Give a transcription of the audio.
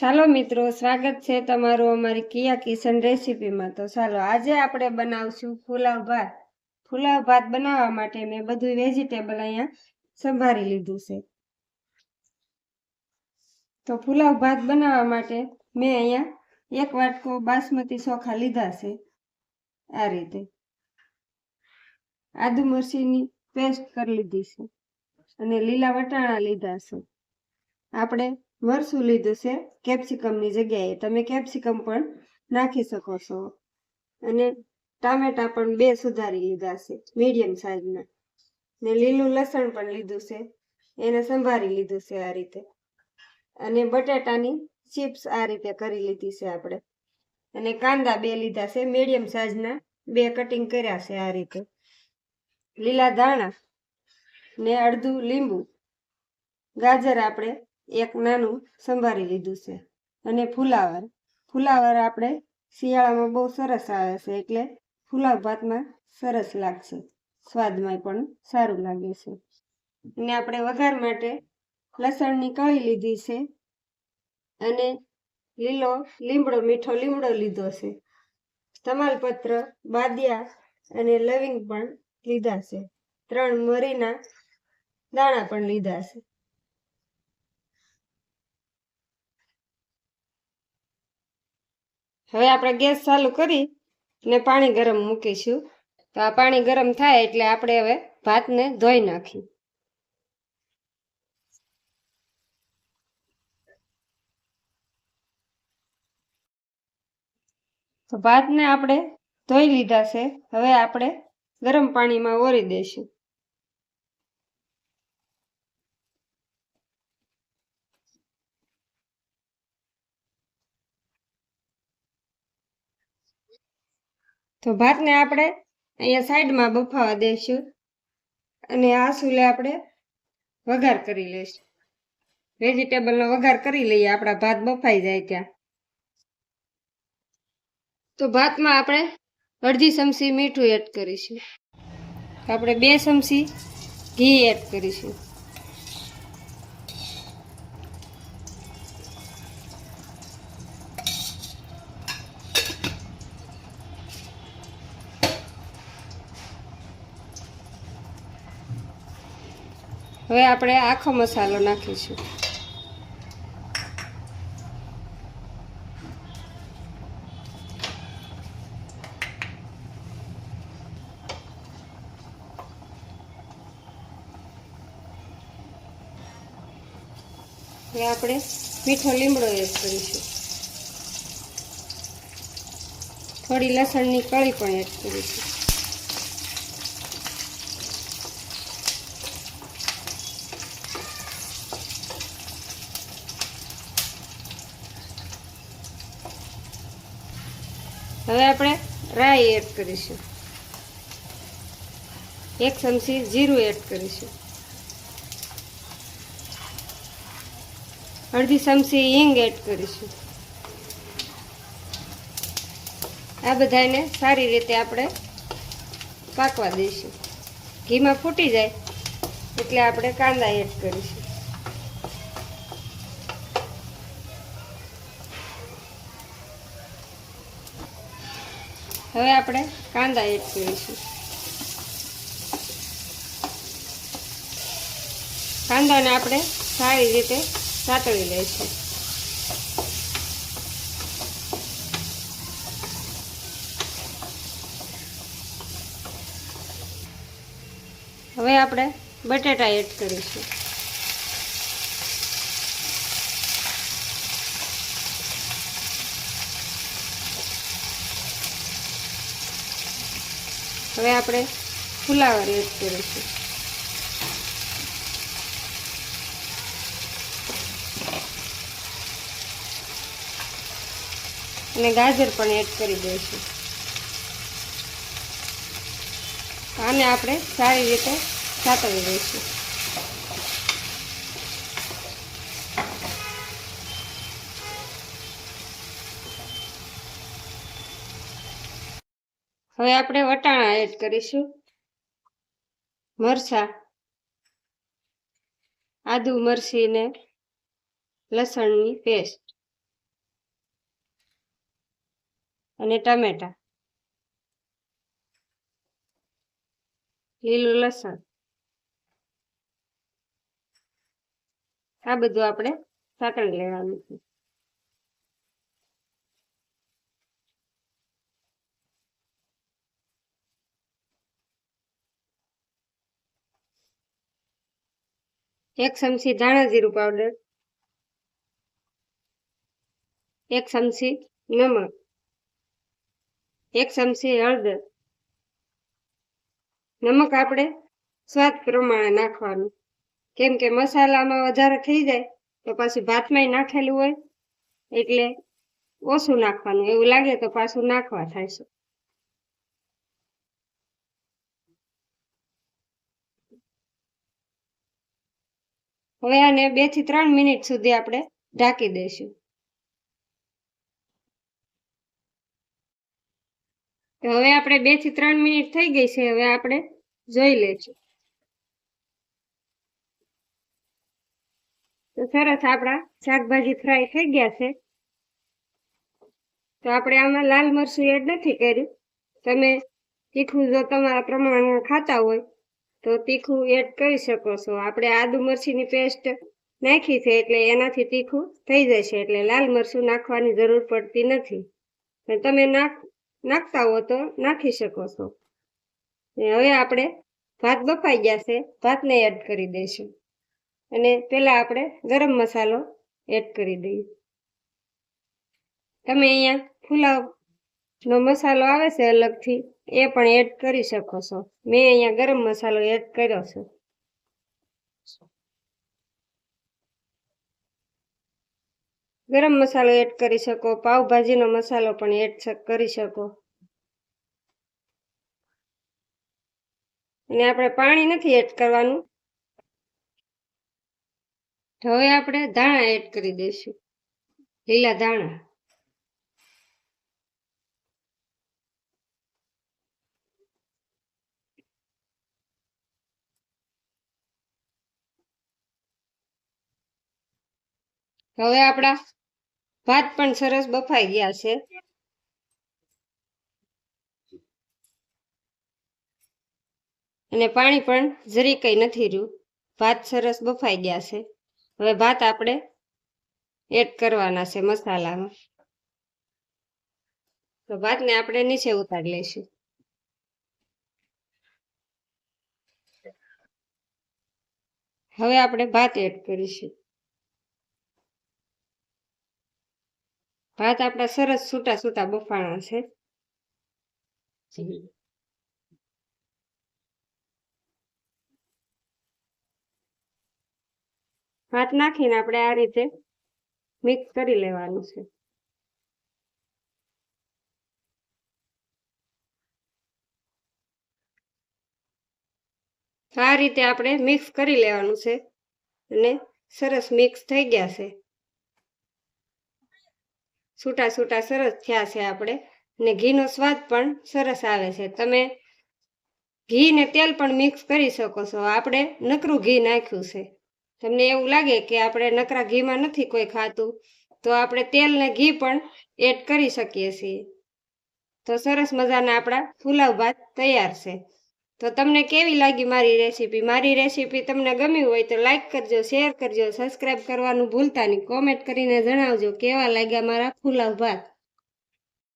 ચાલો મિત્રો, સ્વાગત છે તમારું અમારી કિયા કિચન રેસીપીમાં। તો ચાલો આજે આપણે બનાવશું ફુલાવ ભાત। ફુલાવ ભાત બનાવવા માટે મેં બધું વેજીટેબલ અહીંયા સંભાળી લીધું છે। તો ફુલાવ ભાત બનાવવા માટે મેં અહીંયા 1 વાટકો બાસમતી ચોખા લીધા છે। આ રીતે આદુ મરચીની પેસ્ટ કરી લીધી છે અને લીલા વટાણા લીધા છે। આપણે મરચું લીધું છે કેપ્સિકમની જગ્યાએ, તમે કેપ્સિકમ પણ નાખી શકો છો। અને ટામેટા પણ 2 સુધારી લીધા છે મીડિયમ સાઈઝના, ને લીલું લસણ પણ લીધું છે, એને સંભાળી લીધું છે આ રીતે। અને બટાટાની ચિપ્સ આ રીતે કરી લીધી છે આપણે। અને કાંદા 2 લીધા છે મીડિયમ સાઈઝના, 2 કટિંગ કર્યા છે આ રીતે। લીલા ધાણા ને અડધું લીંબુ, ગાજર આપણે 1 નાનું સંભાળી લીધું છે। અને ફુલાવર આપણે શિયાળામાં બહુ સરસ આવે છે, એટલે ફુલાવ ભાતમાં સરસ લાગશે, સ્વાદમાં પણ સારું લાગે છે। અને આપણે વઘાર માટે લસણની કળી લીધી છે અને મીઠો લીમડો લીધો છે, તમાલપત્ર, બાદિયા અને લવિંગ પણ લીધા છે, 3 મરીના દાણા પણ લીધા છે। હવે આપણે ગેસ ચાલુ કરી ને પાણી ગરમ મૂકીશું। તો આ પાણી ગરમ થાય એટલે આપણે હવે ભાતને ધોઈ નાખી। તો ભાતને આપણે ધોઈ લીધા છે, હવે આપણે ગરમ પાણીમાં ઓરી દઈશું। તો ભાતને આપણે અહીંયા સાઈડમાં બફાવા દઈશું અને આ ચૂલે આપણે વઘાર કરી લઈશું। વેજીટેબલનો વઘાર કરી લઈએ, આપણા ભાત બફાઈ જાય ત્યાં। તો ભાતમાં આપણે અડધી ચમચી મીઠું એડ કરીશું, આપણે 2 ચમચી ઘી એડ કરીશું। હવે આપણે આખો મસાલો નાખીશું। હવે આપણે મીઠો લીમડો એડ કરીશું, થોડી લસણની કળી પણ એડ કરીશું। હવે આપણે રાઈ એડ કરીશું, 1 ચમચી જીરું એડ કરીશું, અડધી ચમચી હિંગ એડ કરીશું। આ બધાને સારી રીતે આપણે પાકવા દઈશું। ઘીમાં ફૂટી જાય એટલે આપણે કાંદા એડ કરીશું। હવે આપણે કાંદા એડ કરીશું। કાંદાને આપણે સારી રીતે સાતળી લઈશું। હવે આપણે બટાટા એડ કરીશું। હવે આપણે ફુલાવર એડ કરીશું। અને ગાજર પણ એડ કરી દઈશું। આને આપણે સારી રીતે સાતળી દઈશું। હવે આપણે વટાણા એડ કરીશું, મરચાં, આદુ મરચી ને લસણની પેસ્ટ, અને ટમેટા, લીલું લસણ, આ બધું આપણે સાતળી લેવાનું છે. એક ચમચી ધાણા જીરું પાવડર, એક ચમચી નમક, એક ચમચી હળદર. નમક આપણે સ્વાદ પ્રમાણે નાખવાનું, કેમ કે મસાલામાં વધારે થઈ જાય તો પાછું ભાતમાં નાખેલું હોય એટલે ઓછું નાખવાનું, એવું લાગે તો પાછું નાખવા થાય છે. હવે આને 2 થી 3 મિનિટ સુધી આપણે ઢાંકી દઈશું. તો હવે આપણે 2 થી 3 મિનિટ થઈ ગઈ છે. હવે આપણે જોઈ લઈશું. તો સરસ આપણા શાકભાજી ફ્રાય થઈ ગયા છે. તો આપણે આમાં લાલ મરચું એડ નથી કર્યું. તમે તીખું જો તમારા પ્રમાણે ખાતા હોય તો તીખું એડ કરી શકો છો. આપણે આદુ મરચીની પેસ્ટ નાખી છે એટલે એનાથી તીખું થઈ જશે, એટલે લાલ મરચું નાખવાની જરૂર પડતી નથી. તમે નાખતા હો તો નાખી શકો છો. હવે આપણે ભાત બફાઈ ગયા છે, ભાતને એડ કરી દઈશું. અને પહેલા આપણે ગરમ મસાલો એડ કરી દઈએ. તમે અહીંયા પુલાવનો મસાલો આવે છે અલગથી, એ પણ એડ કરી શકો છો. મેં અહીંયા ગરમ મસાલો એડ કર્યો છે. ગરમ મસાલો એડ કરી શકો, પાવભાજીનો મસાલો પણ એડ કરી શકો. અને આપણે પાણી નથી એડ કરવાનું. હવે આપણે ધાણા એડ કરી દઈશું, લીલા ધાણા. હવે આપણા ભાત પણ સરસ બફાઈ ગયા છે. અને પાણી પણ જરી કઈ નથી રહ્યું. ભાત સરસ બફાઈ ગયા છે. હવે ભાત આપણે એડ કરવાના છે મસાલામાં. તો ભાતને આપણે નીચે ઉતારી લઈશું. હવે આપણે ભાત એડ કરીશું. ભાત આપણા સરસ છૂટા છૂટા બફાણા છે. ભાત નાખીને આપણે આ રીતે મિક્સ કરી લેવાનું છે. આ રીતે આપણે મિક્સ કરી લેવાનું છે. અને સરસ મિક્સ થઈ ગયા છે. છૂટા છૂટા સરસ થયા છે આપણે. અને ઘીનો સ્વાદ પણ સરસ આવે છે. તમે ઘી ને તેલ પણ મિક્સ કરી શકો છો. આપણે નકરું ઘી નાખ્યું છે. તમને એવું લાગે કે આપણે નકરા ઘીમાં નથી કોઈ ખાતું તો આપણે તેલ ને ઘી પણ એડ કરી શકીએ છીએ. તો સરસ મજાના આપણા પુલાવ ભાત તૈયાર છે. તો તમને કેવી લાગી મારી રેસીપી? મારી રેસીપી તમને ગમી હોય તો લાઈક કરજો, શેર કરજો, સબસ્ક્રાઈબ કરવાનું ભૂલતા નહીં. કોમેન્ટ કરીને જણાવજો કેવા લાગ્યા મારા પુલાવ ભાત.